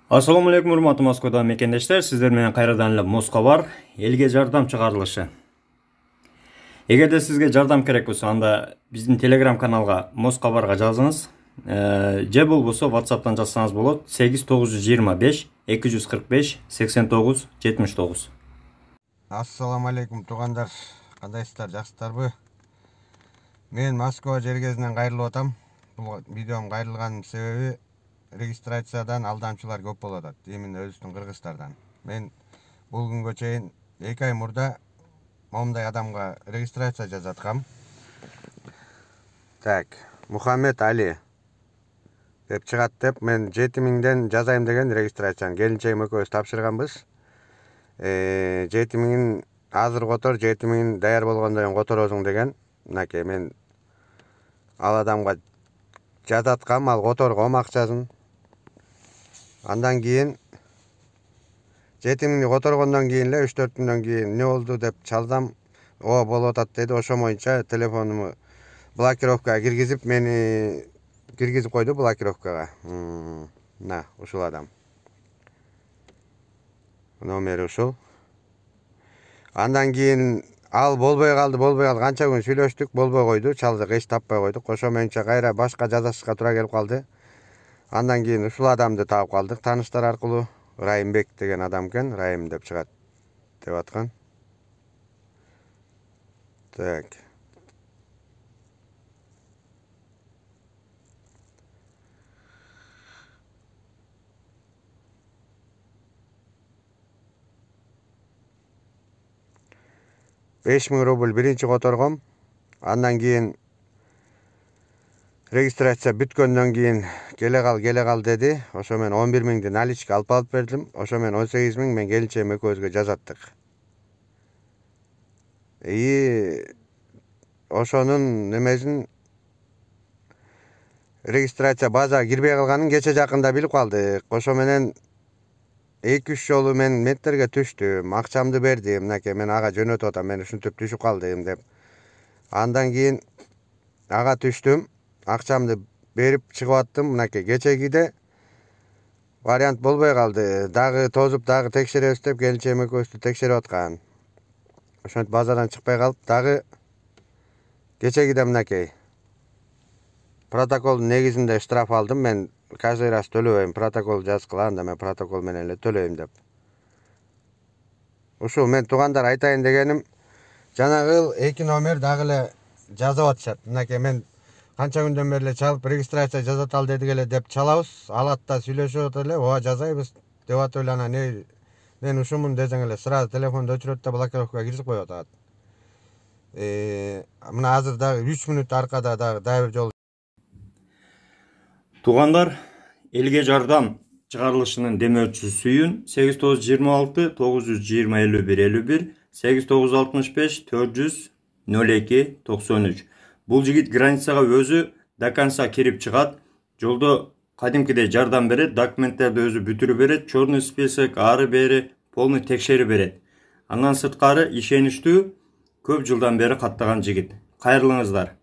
Assalamu alaikum урматтуу Москвада мекендештер, сиздер менен кайрадан эле Москва элге жардам чыгарылышы. Эгерде сизге жардам керек болсо, анда биздин Telegram каналга Москвага жазыңыз. Же болбосо WhatsApp'tan жазсаңыз болот. 8925 245 89 79. Assalamu alaikum тугандар, кандайсыздар, жакшысыздарбы? Мен Москва жергезинен кайрылып атам. Бул видеом кайрылганын себеби регистрациядан алдамчылар көп болуп атат. Эмне өзүбүздүн кыргыздардан. Мен бул күнгө чейин 2 ай мурда момундай адамга регистрация жазаткам. Так, Мухаммед Али деп чыгат деп мен 7000ден жазайм деген регистрацияны келинчегим экөөбүз тапшырганбыз. 7000 азыр котор, 7000 даяр болгондон кийин которосуң деген. Мынакей мен ал адамга жазаткам, ал которгом акчасын. Андан кийин 7000 которгондон кийин эле 3-4 күндөн кийин эмне болду деп чалсам, болуп атат деди. Ошо боюнча телефонуму блокировкага киргизип, мени киргизип койду блокировкага. Мына ушул адам. Номери ушул. Андан кийин ал болбой калды. Канча күн сүйлөштүк, болбой койду. Чалдык, эч таппай койдук. Ошо менче кайра башка жазашка туура келип калды. Андан кийин ушул адамды таап калдык тааныштар аркылуу. Райымбек деген адам экен, Райым деп чыгат деп аткан. Так. $5000 биринчи которгом. Андан кийин регистрация бүткөндөн кийин келе кал деди. Ошо мен 11000 наличка алып бердим. Ошо мен 18000 мен келинчегим экөөбүзгө жазаттык. Ошонун немесин регистрация базага кирбей калганын кече жакында билип калдык. Ошо менен 2-3 жолу мен меттерге түштүм, акчамды бердим. Мынакей мен ага жөнөтүп атам, мен ушинтип түшүп калдым деп. Андан кийин ага түштүм, акчамды берип чыгып аттым. Мынакей кечегиде вариант болбой калды. Дагы тозуп, дагы текшеребиз деп келинчегим экөөбүздү текшерип аткан. Ошентип базадан чыкпай калып, дагы кечегиде мынакей протоколдун негизинде штраф алдым. Мен каждый раз төлөбөйм, протокол жазгыла, анда мен протокол менен эле төлөйм деп. Ушул мен туугандар айтайын дегеним, жанагы 2 номер дагы эле жазып атышат. Мынакей мен канча күндөн бери эле чалып регистрация жазаталы дедик эле деп чалабыз. Алат да сүйлөшүп атат эле, ооба жазайбыз деп атып эле анан мен ушумун десең эле сразу телефонду өчүрөт да блокировкага киргизип коюп атат. Мына азыр дагы 3 мүнөт аркада дагы бир жолу. Тугандар, элге жардам чыгарылышынын демөөрчүсү сүйүн 8926 920 51 51 8965 400 02 93. Бул жигит границага өзү до конца кирип чыгат. Жолдо кадимкидей жардам берет, документтерди өзү бүтүрүп берет, черный список, ары бери полный текшерип берет. Андан сырткары ишеничтүү, көп жылдан бери каттаган жигит. Кайрылыңыздар.